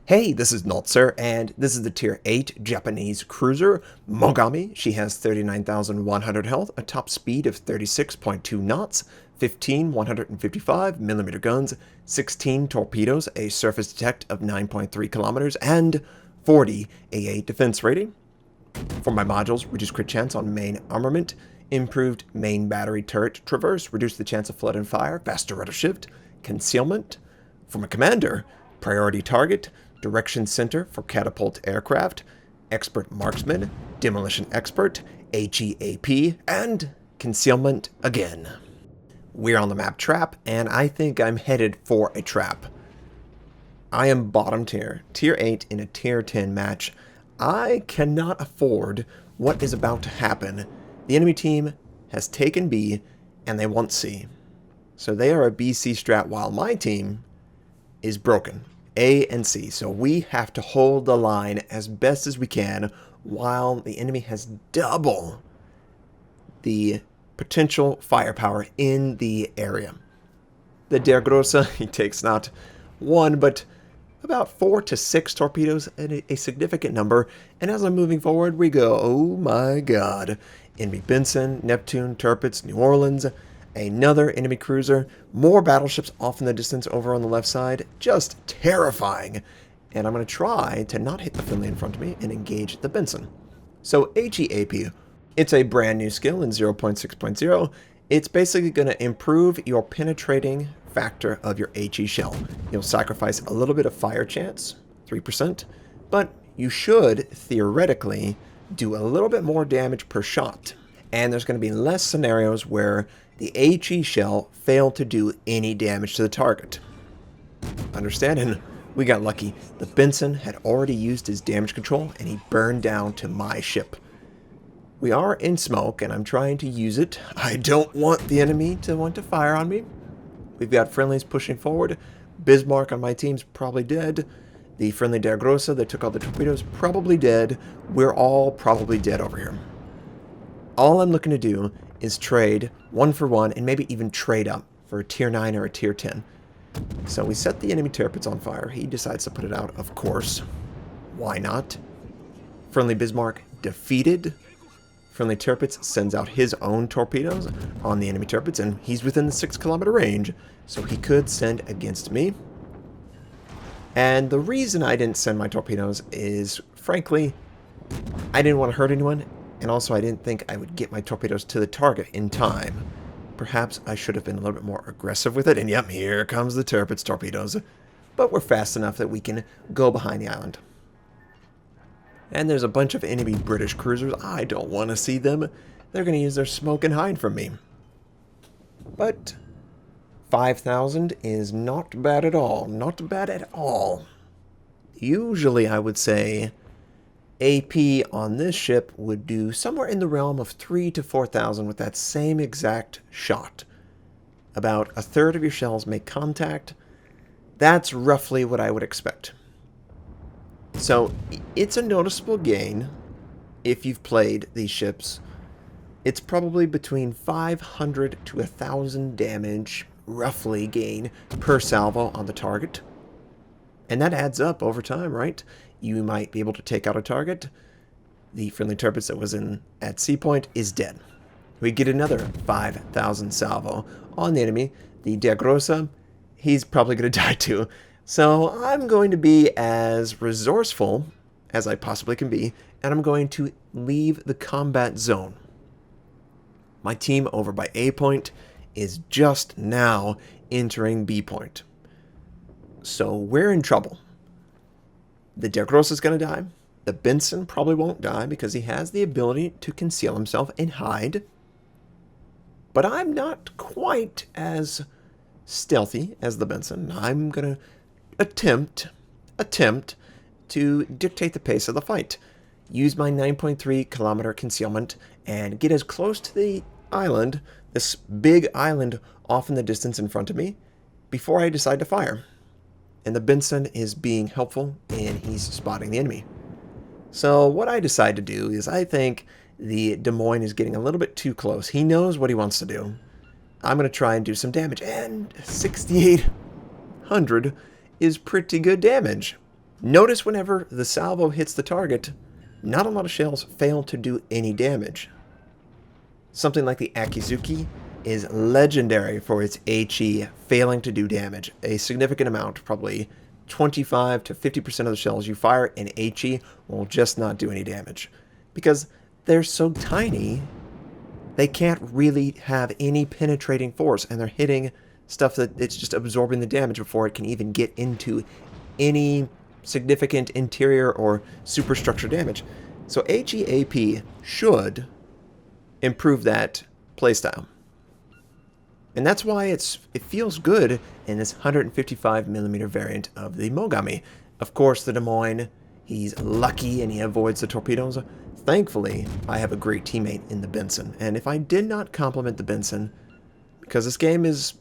Hey, this is Notser, and this is the Tier 8 Japanese cruiser, Mogami. She has 39,100 health, a top speed of 36.2 knots, 15 155mm guns, 16 torpedoes, a surface detect of 9.3 kilometers, and 40 AA defense rating. For my modules, reduce crit chance on main armament, improved main battery turret traverse, reduce the chance of flood and fire, faster rudder shift, concealment. For my commander, priority target, direction center for catapult aircraft, expert marksman, demolition expert, HEAP, and concealment again. We're on the map trap, and I think I'm headed for a trap. I am bottom tier, tier 8 in a tier 10 match. I cannot afford what is about to happen. The enemy team has taken B, and they want C. So they are a BC strat, while my team is broken. A and C. So we have to hold the line as best as we can while the enemy has double the potential firepower in the area. The Der Grosse, he takes not one, but about 4 to 6 torpedoes, a significant number. And as I'm moving forward, we go, oh my god. Enemy Benson, Neptune, Tirpitz, New Orleans, another enemy cruiser, more battleships off in the distance over on the left side. Just terrifying. And I'm going to try to not hit the friendly in front of me and engage the Benson. So HEAP, it's a brand new skill in 0.6.0. It's basically going to improve your penetrating factor of your HE shell. You'll sacrifice a little bit of fire chance, 3%, but you should theoretically do a little bit more damage per shot. And there's going to be less scenarios where the HE shell failed to do any damage to the target. Understand? And we got lucky. The Benson had already used his damage control, and he burned down to my ship. We are in smoke, and I'm trying to use it. I don't want the enemy to want to fire on me. We've got friendlies pushing forward. Bismarck on my team's probably dead. The friendly Der Grosse that took all the torpedoes, probably dead. We're all probably dead over here. All I'm looking to do is trade 1 for 1 and maybe even trade up for a tier 9 or a tier 10. So we set the enemy Tirpitz on fire. He decides to put it out, of course. Why not? Friendly Bismarck defeated. Friendly Tirpitz sends out his own torpedoes on the enemy Tirpitz, and he's within the 6-kilometer range, so he could send against me. And the reason I didn't send my torpedoes is, frankly, I didn't want to hurt anyone, and also I didn't think I would get my torpedoes to the target in time. Perhaps I should have been a little bit more aggressive with it, and yep, here comes the Tirpitz torpedoes. But we're fast enough that we can go behind the island. And there's a bunch of enemy British cruisers. I don't want to see them. They're going to use their smoke and hide from me. But 5,000 is not bad at all. Not bad at all. Usually I would say AP on this ship would do somewhere in the realm of 3,000 to 4,000 with that same exact shot. About a third of your shells make contact. That's roughly what I would expect. So it's a noticeable gain if you've played these ships. It's probably between 500 to 1,000 damage, roughly, gain per salvo on the target. And that adds up over time, right? You might be able to take out a target. The friendly Tirpitz that was in at C point is dead. We get another 5,000 salvo on the enemy. The Der Grosse, he's probably going to die too. So I'm going to be as resourceful as I possibly can be, and I'm going to leave the combat zone. My team over by A point is just now entering B point. So we're in trouble. The Der Grosse is going to die. The Benson probably won't die because he has the ability to conceal himself and hide. But I'm not quite as stealthy as the Benson. I'm going to attempt to dictate the pace of the fight. Use my 9.3 kilometer concealment and get as close to the island, this big island off in the distance in front of me, before I decide to fire. And the Benson is being helpful, and he's spotting the enemy. So what I decide to do is I think the Des Moines is getting a little bit too close. He knows what he wants to do. I'm going to try and do some damage, and 6,800 is pretty good damage. Notice whenever the salvo hits the target, not a lot of shells fail to do any damage. Something like the Akizuki is legendary for its HE failing to do damage. A significant amount, probably 25 to 50% of the shells you fire in HE will just not do any damage. Because they're so tiny, they can't really have any penetrating force, and they're hitting stuff that it's just absorbing the damage before it can even get into any significant interior or superstructure damage. So HEAP should improve that playstyle. And that's why it feels good in this 155mm variant of the Mogami. Of course, the Des Moines, he's lucky and he avoids the torpedoes. Thankfully, I have a great teammate in the Benson. And if I did not compliment the Benson, because this game it's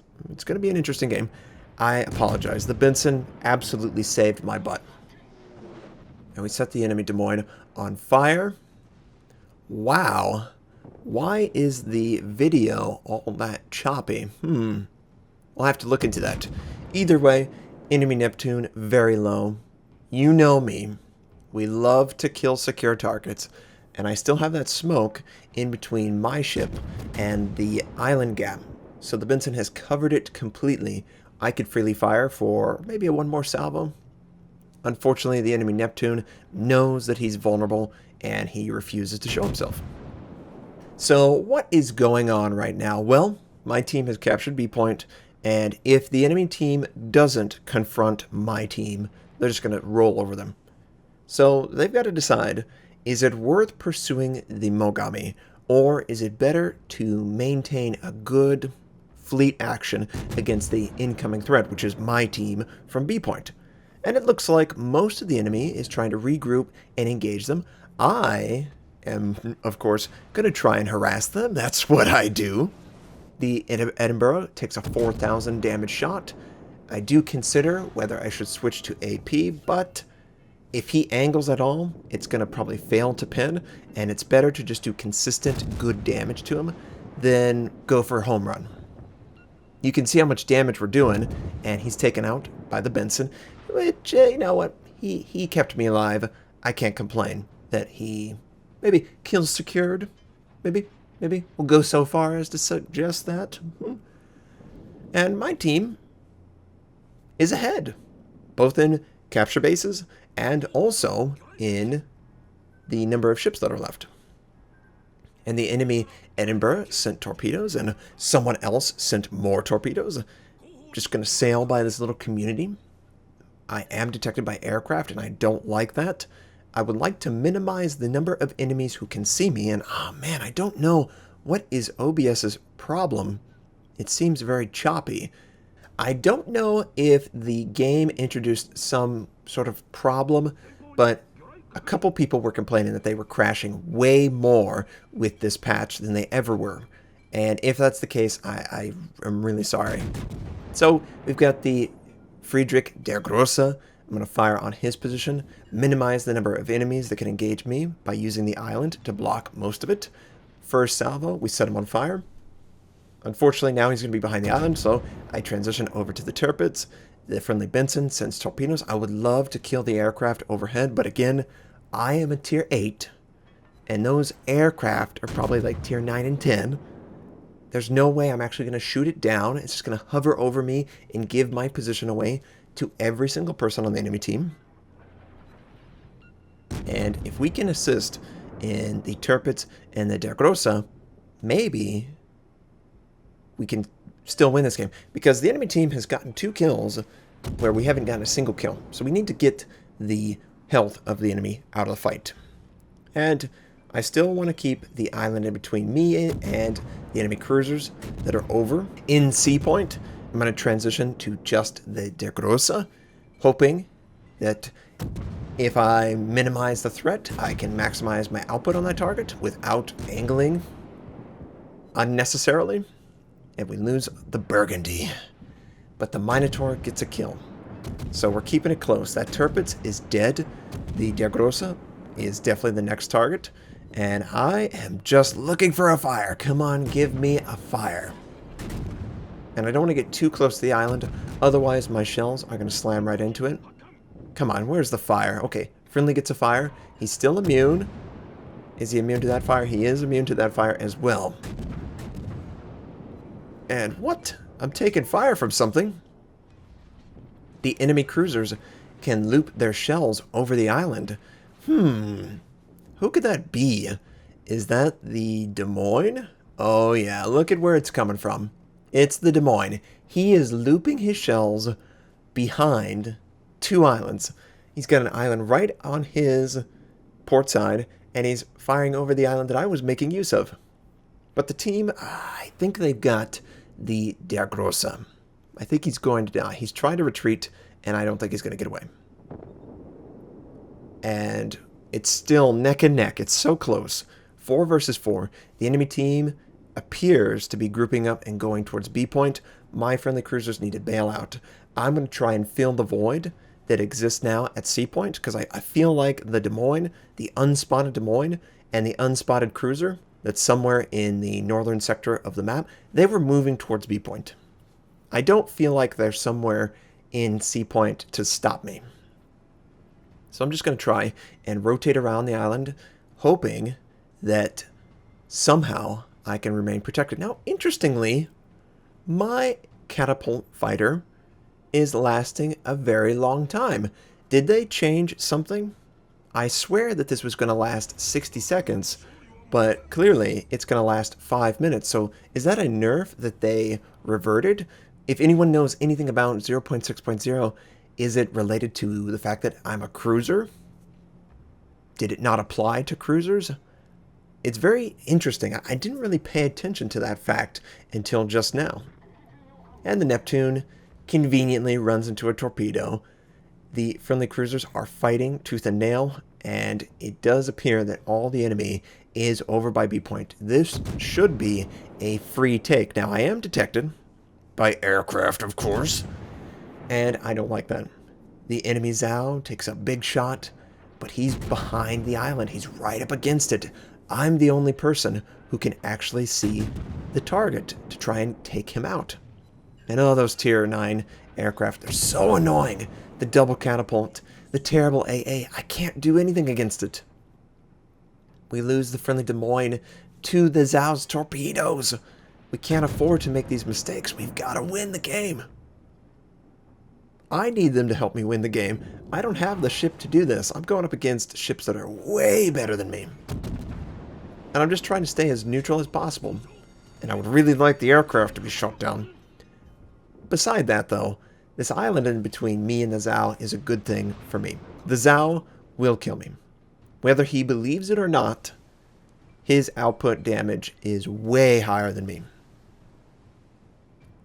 going to be an interesting game, I apologize. The Benson absolutely saved my butt. And we set the enemy Des Moines on fire. Wow. Why is the video all that choppy? We'll have to look into that. Either way, enemy Neptune, very low. You know me. We love to kill secure targets. And I still have that smoke in between my ship and the island gap. So the Benson has covered it completely. I could freely fire for maybe one more salvo. Unfortunately, the enemy Neptune knows that he's vulnerable and he refuses to show himself. So what is going on right now? Well, my team has captured B point, and if the enemy team doesn't confront my team, they're just going to roll over them. So they've got to decide, is it worth pursuing the Mogami, or is it better to maintain a good fleet action against the incoming threat, which is my team from B point? And it looks like most of the enemy is trying to regroup and engage them. I am, of course, going to try and harass them. That's what I do. The Edinburgh takes a 4,000 damage shot. I do consider whether I should switch to AP, but if he angles at all, it's going to probably fail to pin, and it's better to just do consistent good damage to him than go for a home run. You can see how much damage we're doing, and he's taken out by the Benson, which, you know what, he kept me alive. I can't complain that he maybe kills secured. Maybe we'll go so far as to suggest that. And my team is ahead, both in capture bases and also in the number of ships that are left. And the enemy Edinburgh sent torpedoes, and someone else sent more torpedoes. Just going to sail by this little community. I am detected by aircraft, and I don't like that. I would like to minimize the number of enemies who can see me, and oh man, I don't know what is OBS's problem. It seems very choppy. I don't know if the game introduced some sort of problem, but a couple people were complaining that they were crashing way more with this patch than they ever were. And if that's the case, I am really sorry. So we've got the Friedrich der Grosse. I'm going to fire on his position, minimize the number of enemies that can engage me by using the island to block most of it. First salvo, we set him on fire. Unfortunately, now he's going to be behind the island, so I transition over to the turrets. The friendly Benson sends torpedoes. I would love to kill the aircraft overhead, but again, I am a tier 8, and those aircraft are probably like tier 9 and 10. There's no way I'm actually going to shoot it down. It's just going to hover over me and give my position away to every single person on the enemy team. And if we can assist in the turrets and the Der Grosse, maybe we can still win this game, because the enemy team has gotten 2 kills where we haven't gotten a single kill. So we need to get the health of the enemy out of the fight. And I still want to keep the island in between me and the enemy cruisers that are over in C point. I'm going to transition to just the Der Grosse, hoping that if I minimize the threat, I can maximize my output on that target without angling unnecessarily. And we lose the Burgundy. But the Minotaur gets a kill. So we're keeping it close. That Tirpitz is dead. The Der Grosse is definitely the next target. And I am just looking for a fire. Come on, give me a fire. And I don't want to get too close to the island. Otherwise, my shells are going to slam right into it. Come on, where's the fire? Okay, friendly gets a fire. He's still immune. Is he immune to that fire? He is immune to that fire as well. And what? I'm taking fire from something. The enemy cruisers can loop their shells over the island. Who could that be? Is that the Des Moines? Oh yeah, look at where it's coming from. It's the Des Moines. He is looping his shells behind two islands. He's got an island right on his port side, and he's firing over the island that I was making use of. But the team, I think they've got the Der Grosse. I think he's going to die. He's trying to retreat, and I don't think he's going to get away. And it's still neck and neck. It's so close. 4 versus 4. The enemy team appears to be grouping up and going towards B point. My friendly cruisers need to bail out. I'm going to try and fill the void that exists now at C point, because I feel like the Des Moines, the unspotted Des Moines, and the unspotted cruiser that's somewhere in the northern sector of the map, they were moving towards B point. I don't feel like they're somewhere in C point to stop me. So I'm just going to try and rotate around the island, hoping that somehow I can remain protected. Now, interestingly, my catapult fighter is lasting a very long time. Did they change something? I swear that this was going to last 60 seconds, but clearly it's going to last 5 minutes. So is that a nerf that they reverted? If anyone knows anything about 0.6.0, is it related to the fact that I'm a cruiser? Did it not apply to cruisers? It's very interesting. I didn't really pay attention to that fact until just now. And the Neptune conveniently runs into a torpedo. The friendly cruisers are fighting tooth and nail, and it does appear that all the enemy is over by B point. This should be a free take. Now, I am detected by aircraft, of course, and I don't like that. The enemy Zhao takes a big shot, but he's behind the island. He's right up against it. I'm the only person who can actually see the target to try and take him out. And oh, those tier 9 aircraft, they're so annoying. The double catapult, the terrible AA, I can't do anything against it. We lose the friendly Des Moines to the Zhao's torpedoes. We can't afford to make these mistakes. We've got to win the game. I need them to help me win the game. I don't have the ship to do this. I'm going up against ships that are way better than me. And I'm just trying to stay as neutral as possible. And I would really like the aircraft to be shot down. Beside that, though, this island in between me and the Zhao is a good thing for me. The Zhao will kill me. Whether he believes it or not, his output damage is way higher than me.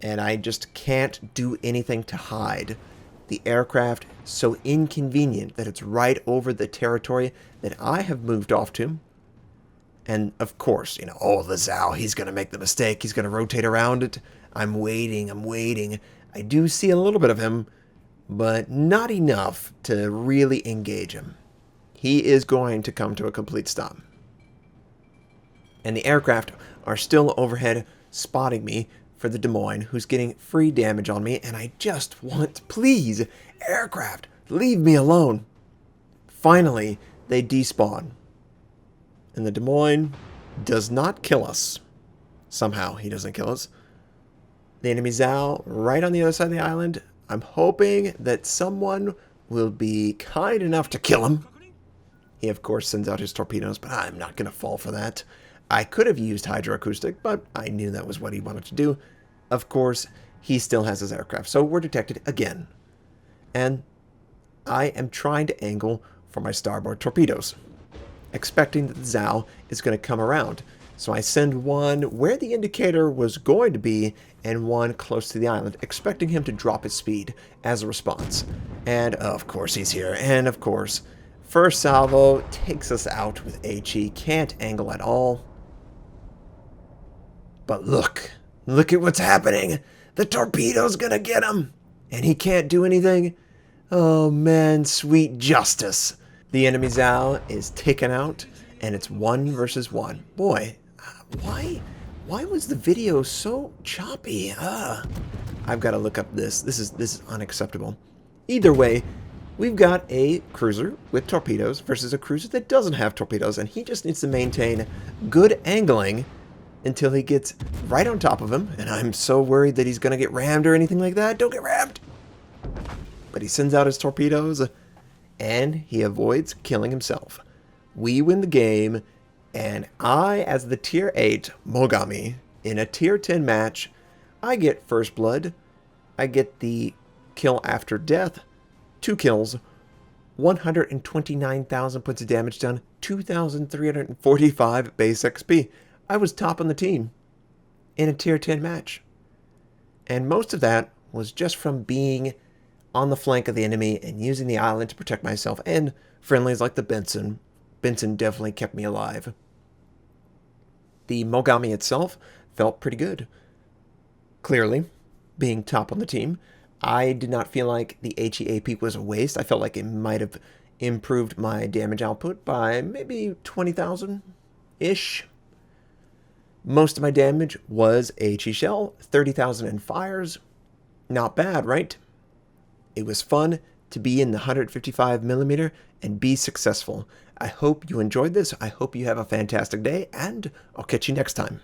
And I just can't do anything to hide the aircraft so inconvenient that it's right over the territory that I have moved off to. And of course, you know, oh, the Zhao, he's going to make the mistake. He's going to rotate around it. I'm waiting. I do see a little bit of him, but not enough to really engage him. He is going to come to a complete stop. And the aircraft are still overhead spotting me for the Des Moines, who's getting free damage on me, and I just want, please, aircraft, leave me alone. Finally, they despawn. And the Des Moines does not kill us. Somehow, he doesn't kill us. The enemy Zhao, right on the other side of the island. I'm hoping that someone will be kind enough to kill him. He, of course, sends out his torpedoes, but I'm not going to fall for that. I could have used hydroacoustic, but I knew that was what he wanted to do. Of course, he still has his aircraft, so we're detected again. And I am trying to angle for my starboard torpedoes, expecting that the Zhao is going to come around. So I send one where the indicator was going to be and one close to the island, expecting him to drop his speed as a response. And of course he's here. And of course, first salvo takes us out with HE. Can't angle at all. But look at what's happening. The torpedo's gonna get him. And he can't do anything. Oh man, sweet justice. The enemy Zhao is taken out, and it's 1 versus 1. Boy, why was the video so choppy? I've got to look up this. This is unacceptable. Either way, we've got a cruiser with torpedoes versus a cruiser that doesn't have torpedoes, and he just needs to maintain good angling until he gets right on top of him, and I'm so worried that he's going to get rammed or anything like that. Don't get rammed! But he sends out his torpedoes, and he avoids killing himself. We win the game, and I, as the Tier 8 Mogami, in a Tier 10 match, I get first blood, I get the kill after death, 2 kills, 129,000 points of damage done, 2,345 base XP. I was top on the team in a Tier 10 match. And most of that was just from being on the flank of the enemy and using the island to protect myself, and friendlies like the Benson. Benson definitely kept me alive. The Mogami itself felt pretty good. Clearly, being top on the team, I did not feel like the HE peak was a waste. I felt like it might have improved my damage output by maybe 20,000-ish. Most of my damage was HE shell, 30,000 in fires. Not bad, right? It was fun to be in the 155mm and be successful. I hope you enjoyed this. I hope you have a fantastic day, and I'll catch you next time.